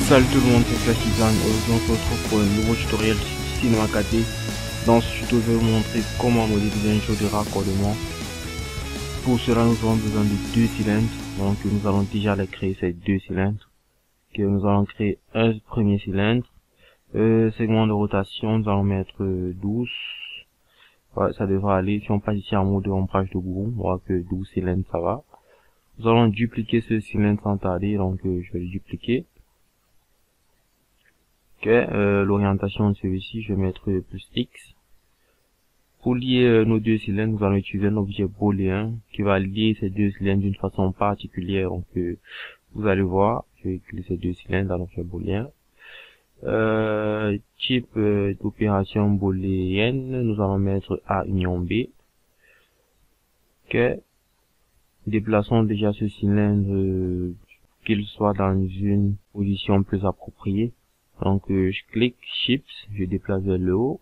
Salut tout le monde, c'est Flash Design. Aujourd'hui on se retrouve pour un nouveau tutoriel sur Cinema 4D. Dans ce tuto je vais vous montrer comment modéliser un jeu de raccordement. Pour cela nous aurons besoin de deux cylindres. Donc nous allons déjà les créer, ces deux cylindres. Nous allons créer un premier cylindre. Segment de rotation, nous allons mettre 12. Ouais, ça devrait aller. Si on passe ici en mode ombrage de bourron, on voit que 12 cylindres ça va. Nous allons dupliquer ce cylindre sans tarder, donc je vais le dupliquer. L'orientation de celui-ci, je vais mettre plus X. Pour lier nos deux cylindres, nous allons utiliser un objet booléen qui va lier ces deux cylindres d'une façon particulière. Donc vous allez voir, je vais utiliser ces deux cylindres dans l'objet booléen. Type d'opération booléenne, nous allons mettre A union B. Déplaçons déjà ce cylindre qu'il soit dans une position plus appropriée. Donc je clique Shift, je déplace vers le haut.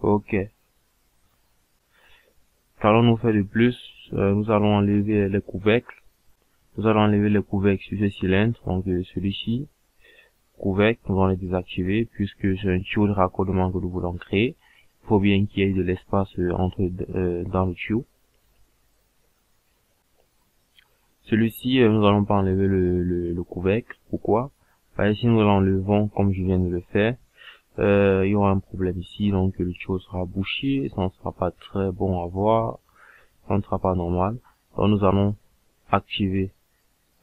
Ok. Qu'allons-nous faire de plus? Nous allons enlever les couvercles. Nous allons enlever les couvercles sur ce cylindre. Donc celui-ci, couvercle, nous allons les désactiver puisque c'est un tuyau de raccordement que nous voulons créer. Il faut bien qu'il y ait de l'espace dans le tuyau. Celui-ci, nous allons pas enlever le couvercle. Pourquoi? Si nous l'enlevons comme je viens de le faire, il y aura un problème ici, donc le tuyau sera bouché, ça ne sera pas très bon à voir, ça ne sera pas normal. Donc nous allons activer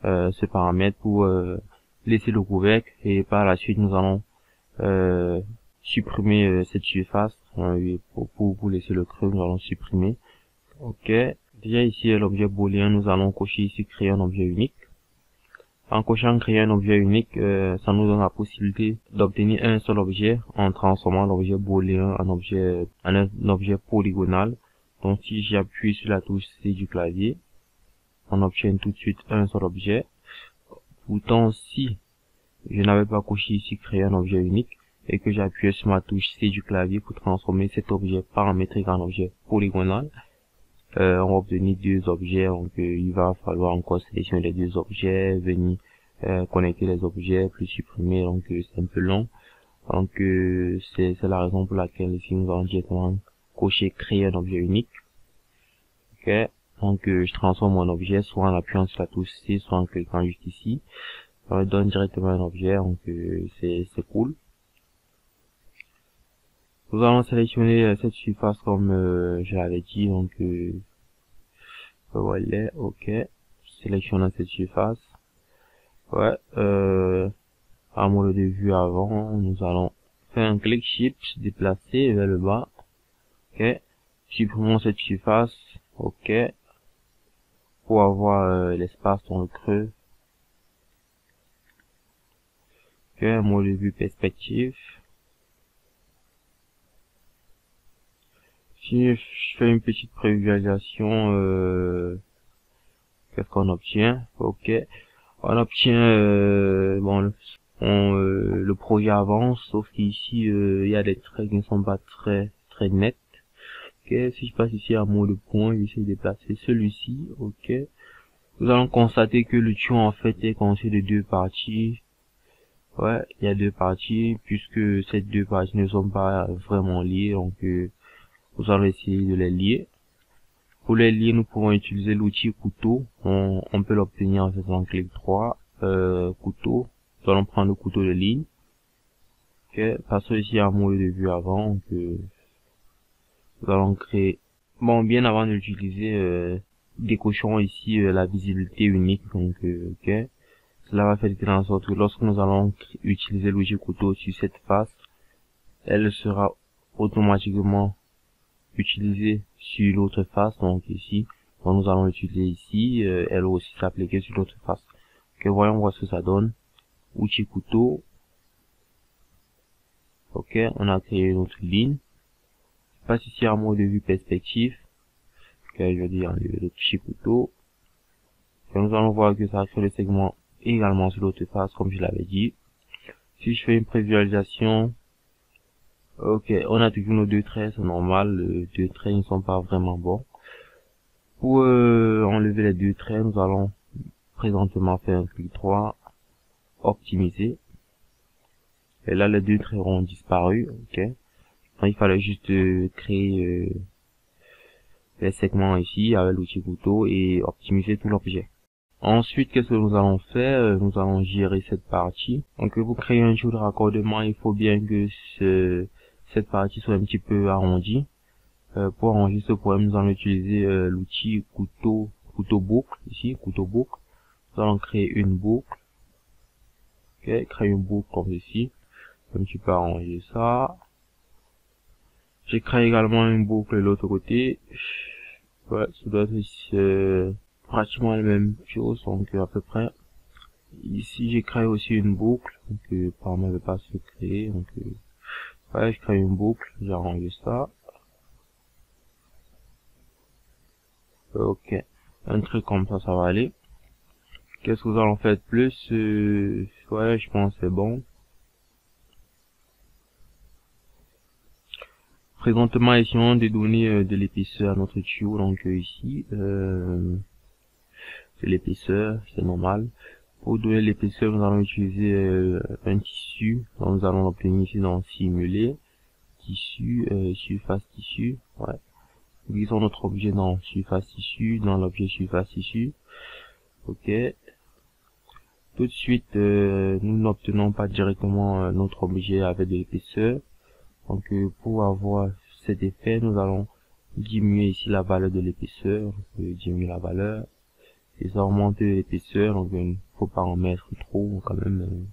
ce paramètre pour laisser le couvercle et par la suite nous allons supprimer cette surface pour laisser le creux, nous allons supprimer. Ok, déjà ici l'objet booléen, nous allons cocher ici créer un objet unique. En cochant créer un objet unique, ça nous donne la possibilité d'obtenir un seul objet en transformant l'objet booléen en un objet polygonal. Donc si j'appuie sur la touche C du clavier, on obtient tout de suite un seul objet. Pourtant si je n'avais pas coché ici créer un objet unique et que j'appuie sur ma touche C du clavier pour transformer cet objet paramétrique en objet polygonal, on va obtenir deux objets. Donc il va falloir encore sélectionner les deux objets, venir connecter les objets, puis supprimer. Donc c'est un peu long. Donc c'est la raison pour laquelle ici nous allons directement cocher créer un objet unique. Ok, donc je transforme mon objet soit en appuyant sur la touche C, soit en cliquant juste ici. Ça me donne directement un objet, donc c'est cool. Nous allons sélectionner cette surface comme je l'avais dit, donc voilà, ok. Sélectionnons cette surface. Ouais, en mode de vue avant, nous allons faire un clic Shift, déplacer vers le bas. Ok. Supprimons cette surface. Ok. Pour avoir l'espace dans le creux. Ok, mode de vue perspective. Si je fais une petite prévisualisation, qu'est-ce qu'on obtient? Ok, on obtient le projet avance, sauf qu'ici il y a des traits qui ne sont pas très nets. Ok, si je passe ici à mode point, j'essaie de déplacer celui-ci. Ok, nous allons constater que le tuyau en fait est constitué de deux parties. Ouais, il y a deux parties puisque ces deux parties ne sont pas vraiment liées, donc nous allons essayer de les lier. Pour les lier, nous pouvons utiliser l'outil couteau. On peut l'obtenir en faisant clic droit, couteau. Nous allons prendre le couteau de ligne. Ok, passons ici à mode de vue avant. Nous allons créer. Bon, bien avant de l'utiliser, décochons ici la visibilité unique. Donc, ok. Cela va faire de telle sorte que lorsque nous allons utiliser l'outil couteau sur cette face, elle sera automatiquement utilisée sur l'autre face. Donc ici, donc nous allons l'utiliser ici, elle aussi s'appliquer sur l'autre face. Ok, voyons voir ce que ça donne. Outil couteau. Ok, on a créé une autre ligne. Je passe ici en mode de vue perspective. Ok, je vais dire l'outil couteau. Et nous allons voir que ça crée le segment également sur l'autre face, comme je l'avais dit. Si je fais une prévisualisation, ok, on a toujours nos deux traits, c'est normal, les deux traits ne sont pas vraiment bons. Pour enlever les deux traits, nous allons présentement faire un clic droit, optimiser. Et là, les deux traits auront disparu. Ok. Donc, il fallait juste créer les segments ici avec l'outil couteau et optimiser tout l'objet. Ensuite, qu'est-ce que nous allons faire? Nous allons gérer cette partie. Donc, pour créer un jeu de raccordement, il faut bien que cette partie soit un petit peu arrondie. Pour arranger ce problème, nous allons utiliser l'outil couteau boucle ici, couteau boucle. Nous allons créer une boucle. Ok, créer une boucle comme ceci. Un petit peu arranger ça. J'ai créé également une boucle de l'autre côté. Ouais, ça doit être pratiquement la même chose, donc à peu près. Ici, j'ai créé aussi une boucle, donc par ne pas se créer, donc ouais, je crée une boucle, j'ai arrangé ça. Ok, un truc comme ça va aller. Qu'est-ce que vous allez en faire de plus? Ouais, je pense que c'est bon. Présentement, essayons de donner de l'épaisseur à notre tuyau, donc ici, de l'épaisseur, c'est normal. Pour donner l'épaisseur, nous allons utiliser un tissu, donc nous allons l'obtenir ici dans simuler, tissu, surface tissu, ouais. Utilisons notre objet dans surface tissu, dans l'objet surface tissu, ok. Tout de suite, nous n'obtenons pas directement notre objet avec de l'épaisseur. Donc pour avoir cet effet, nous allons diminuer ici la valeur de l'épaisseur, diminuer la valeur, et ça augmente l'épaisseur, donc il ne faut pas en mettre trop quand même.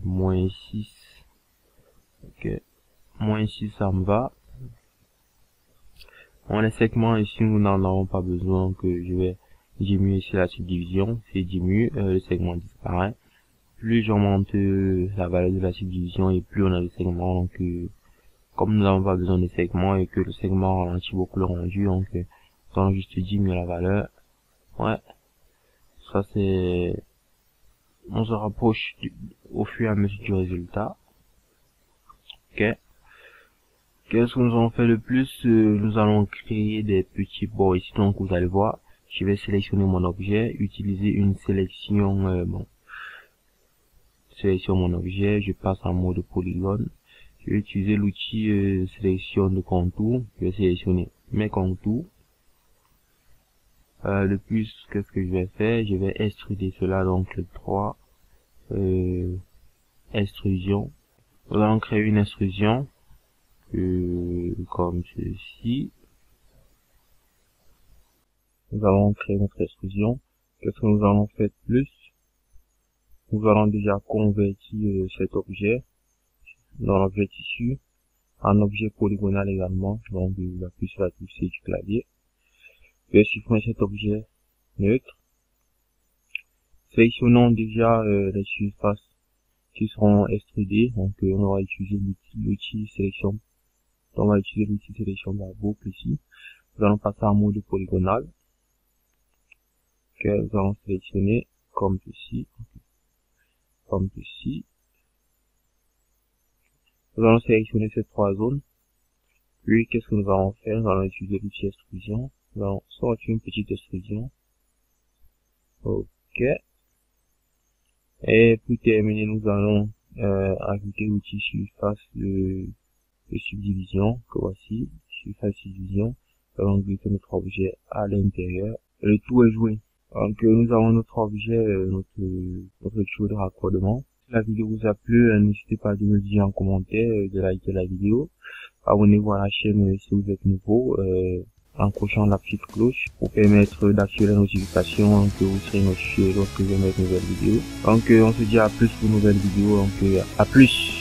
Moins 6, ok, moins 6 ça me va. Bon, les segments ici nous n'en avons pas besoin, donc je vais diminuer ici la subdivision, c'est diminue, le segment disparaît. Plus j'augmente la valeur de la subdivision et plus on a de segments, donc comme nous n'avons pas besoin de segments et que le segment ralentit beaucoup le rendu, donc nous allons juste diminuer la valeur. Ouais, ça c'est, on se rapproche au fur et à mesure du résultat. Ok, qu'est-ce que nous allons faire de plus? Nous allons créer des petits bords ici, donc vous allez voir, je vais sélectionner mon objet, utiliser une sélection, sélectionne mon objet, je passe en mode polygone, je vais utiliser l'outil sélection de contour, je vais sélectionner mes contours. De plus, qu'est-ce que je vais faire? Je vais extruder cela, donc le 3, extrusion. Nous allons créer une extrusion, comme ceci. Nous allons créer notre extrusion. Qu'est-ce que nous allons faire de plus? Nous allons déjà convertir cet objet dans l'objet tissu en objet polygonal également, donc j'appuie sur la touche C du clavier. Je vais supprimer cet objet neutre. Sélectionnons déjà les surfaces qui seront extrudées, donc on va utiliser l'outil sélection. Donc on va utiliser l'outil sélection de la boucle ici. Nous allons passer en mode polygonal. Okay, nous allons sélectionner comme ceci. Comme ceci. Nous allons sélectionner ces trois zones. Puis, qu'est-ce que nous allons faire? Nous allons utiliser l'outil extrusion. Nous allons sortir une petite extrusion. Ok. Et pour terminer, nous allons ajouter l'outil surface de subdivision, que voici, surface subdivision. Nous allons glisser notre objet à l'intérieur. Le tout est joué. Donc nous avons notre objet, notre tuyau de raccordement. Si la vidéo vous a plu, n'hésitez pas à me le dire en commentaire, de liker la vidéo. Abonnez-vous à la chaîne si vous êtes nouveau, en cochant la petite cloche pour permettre d'activer la notification que vous serez notifié lorsque je mets une nouvelle vidéo. Donc on se dit à plus pour une nouvelle vidéo, donc à plus.